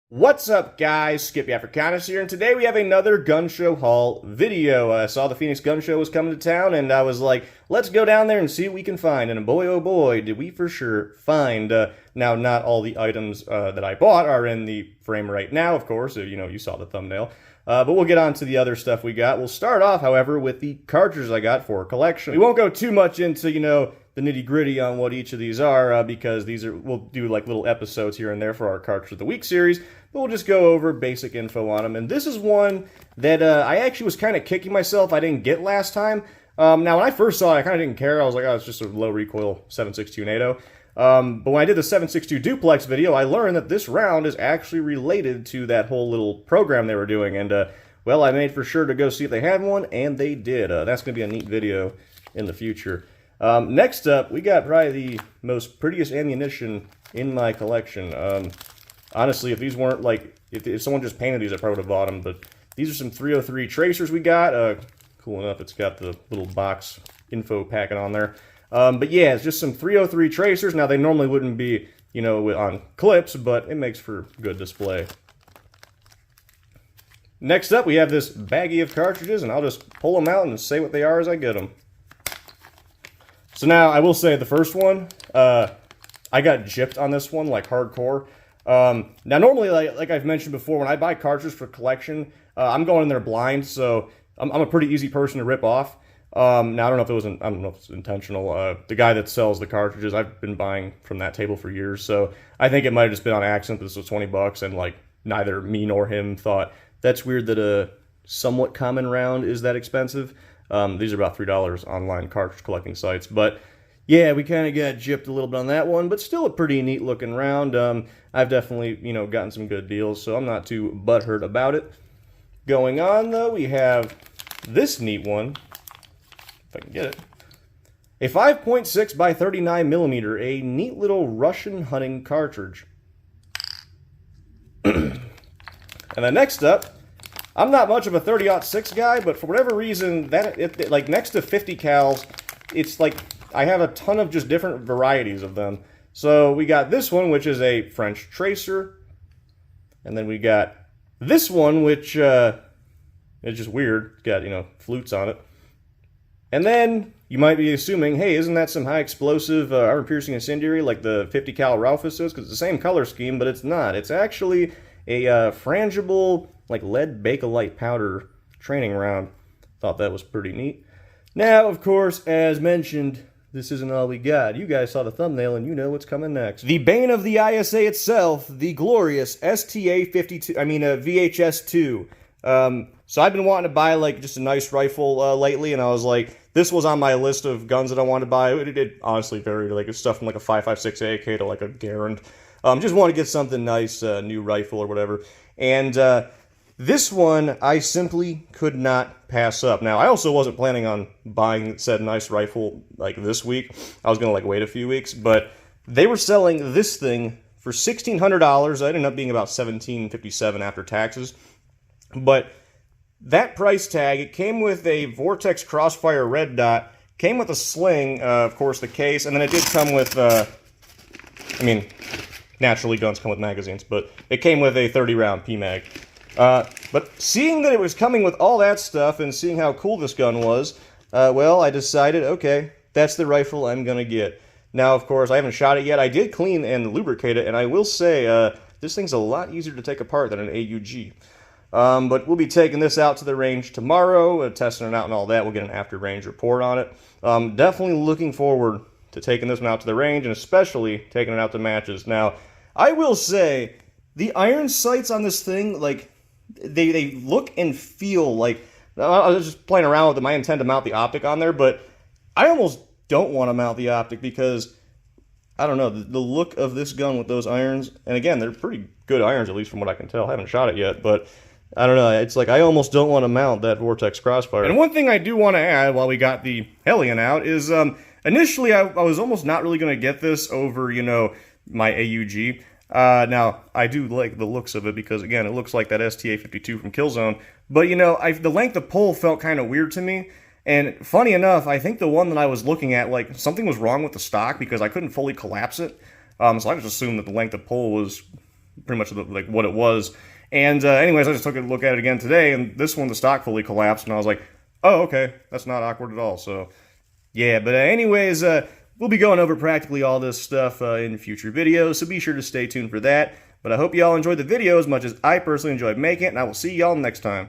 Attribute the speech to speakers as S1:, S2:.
S1: What's up, guys? Skippy Africanus here, and today we have another Gunshow haul video. I saw the Phoenix Gun Show was coming to town, and I was like, let's go down there and see what we can find. And boy, oh boy, did we for sure find. Now, not all the items that I bought are in the frame right now, of course. You saw the thumbnail. But we'll get on to the other stuff we got. We'll start off, however, with the cartridges I got for collection. We won't go too much into, the nitty-gritty on what each of these are, because we'll do like little episodes here and there for our Cartridge of the Week series, but we'll just go over basic info on them. And this is one that I actually was kind of kicking myself I didn't get last time. Now, when I first saw it, I kind of didn't care. I was like, oh, it's just a low recoil 7.62 NATO. But when I did the 7.62 duplex video, I learned that this round is actually related to that whole little program they were doing. And, well, I made for sure to go see if they had one, and they did. That's going to be a neat video in the future. Next up, we got probably the prettiest ammunition in my collection. Honestly, if these weren't like, if someone just painted these, I probably would have bought them. But these are some 303 tracers we got. Cool enough, it's got the little box info packet on there. But yeah, it's just some 303 tracers. Now, they normally wouldn't be, on clips, but it makes for good display. Next up, we have this baggie of cartridges, and I'll just pull them out and say what they are as I get them. So now, I will say, the first one, I got gypped on this one, like hardcore. Now, normally, like I've mentioned before, when I buy cartridges for collection, I'm going in there blind, so I'm a pretty easy person to rip off. Now, I don't know if it's intentional. The guy that sells the cartridges, I've been buying from that table for years, so I think it might have just been on accident. This was 20 bucks, and like neither me nor him thought that's weird that a somewhat common round is that expensive. These are about $3 online cartridge collecting sites, but yeah, we kind of got gypped a little bit on that one, but still a pretty neat looking round. I've definitely, gotten some good deals, so I'm not too butthurt about it. Going on, though, we have this neat one, if I can get it. A 5.6 by 39 millimeter, a neat little Russian hunting cartridge. And then next up, I'm not much of a 30-06 guy, but for whatever reason, like next to 50 cals, it's like I have a ton of just different varieties of them. So we got this one, which is a French tracer, and then we got this one, which is just weird. It's got, flutes on it. And then you might be assuming, hey, isn't that some high explosive armor-piercing incendiary like the 50 cal Raufoss is? Because it's the same color scheme, but it's not. It's actually a frangible, like lead Bakelite powder training round. Thought that was pretty neat. Now, of course, as mentioned, this isn't all we got. You guys saw the thumbnail and you know what's coming next. The bane of the ISA itself, the glorious VHS-2. So I've been wanting to buy like just a nice rifle lately, and I was like, this was on my list of guns that I wanted to buy. It honestly varied, like it's stuff from like a 5.56 AK to like a Garand. Just want to get something nice, new rifle or whatever. And this one, I simply could not pass up. Now, I also wasn't planning on buying said nice rifle like this week. I was going to like wait a few weeks, but they were selling this thing for $1,600. It ended up being about $1,757 after taxes. But that price tag, it came with a Vortex Crossfire red dot, came with a sling, of course, the case, and then it did come with, naturally guns come with magazines, but it came with a 30-round PMag. But seeing that it was coming with all that stuff and seeing how cool this gun was, well, I decided, okay, that's the rifle I'm going to get. Now, of course, I haven't shot it yet. I did clean and lubricate it, and I will say this thing's a lot easier to take apart than an AUG. But we'll be taking this out to the range tomorrow, testing it out and all that. We'll get an after-range report on it. Definitely looking forward to taking this one out to the range, and especially taking it out to matches. Now, I will say, the iron sights on this thing, like, they look and feel like, I was just playing around with them. I intend to mount the optic on there, but I almost don't want to mount the optic because, I don't know, the look of this gun with those irons, and again, they're pretty good irons, at least from what I can tell. I haven't shot it yet, but I don't know, it's like I almost don't want to mount that Vortex Crossfire. And one thing I do want to add while we got the Hellion out is, initially I was almost not really going to get this over, my AUG. Now, I do like the looks of it because, again, it looks like that STA-52 from Killzone. But, the length of pull felt kind of weird to me. And funny enough, I think the one that I was looking at, like, something was wrong with the stock because I couldn't fully collapse it. So I just assumed that the length of pull was pretty much like what it was. And anyways, I just took a look at it again today, and this one, the stock fully collapsed, and I was like, oh, okay, that's not awkward at all. So, yeah, but anyways, we'll be going over practically all this stuff in future videos, so be sure to stay tuned for that. But I hope you all enjoyed the video as much as I personally enjoyed making it, and I will see y'all next time.